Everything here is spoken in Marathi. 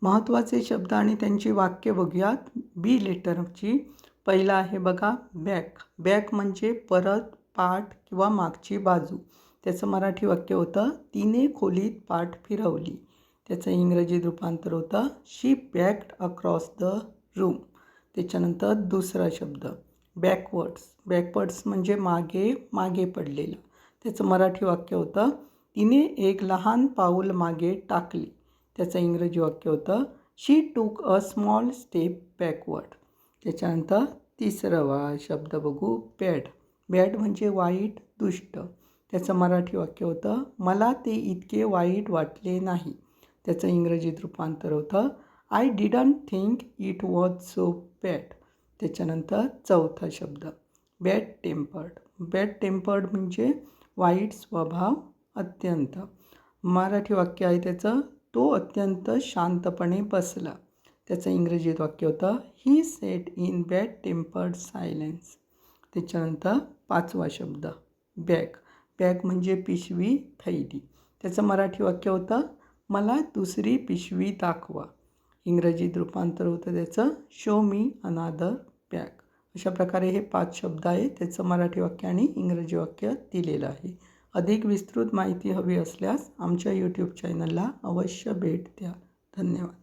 महत्त्वाचे शब्द आणि त्यांची वाक्य बघूयात. बी लेटरची पहिला आहे बघा बॅक. बॅक म्हणजे परत, पाठ किंवा मागची बाजू. त्याचं मराठी वाक्य होतं तिने खोलीत पाठ फिरवली. त्याचं इंग्रजी रूपांतर होतं शी बॅक्ड अक्रॉस द रूम. त्याच्यानंतर दुसरा शब्द बॅकवर्ड्स. बॅकवर्ड्स म्हणजे मागे, मागे पडलेलं. त्याचं मराठी वाक्य होतं तिने एक लहान पाऊल मागे टाकली. त्याचं इंग्रजी वाक्य होतं शी टूक अ स्मॉल स्टेप बॅकवर्ड. त्याच्यानंतर तिसरं शब्द बघू बॅड. बॅड म्हणजे वाईट, दुष्ट. त्याचं मराठी वाक्य होतं मला ते इतके वाईट वाटले नाही. त्याचं इंग्रजीत रूपांतर होतं I didn't think it was so bad. त्याच्यानंतर चौथा शब्द बॅड टेम्पर्ड. बॅड टेम्पर्ड म्हणजे वाईट स्वभाव, अत्यंत. मराठी वाक्य आहे त्याचं तो अत्यंत शांतपणे बसला. त्याचं इंग्रजीत वाक्य होतं he sat in bad tempered silence. त्याच्यानंतर पाचवा शब्द बॅग. बॅग म्हणजे पिशवी, थैली. त्याचं मराठी वाक्य होतं मला दुसरी पिशवी दाखवा. इंग्रजीत रूपांतर होतं त्याचं शो मी अनादर बॅग. अशा प्रकारे हे 5 शब्द आहेत. त्याचं मराठी वाक्य आणि इंग्रजी वाक्य दिलेलं आहे. अधिक विस्तृत माहिती हवी असल्यास आमच्या यूट्यूब चॅनलला अवश्य भेट द्या. धन्यवाद.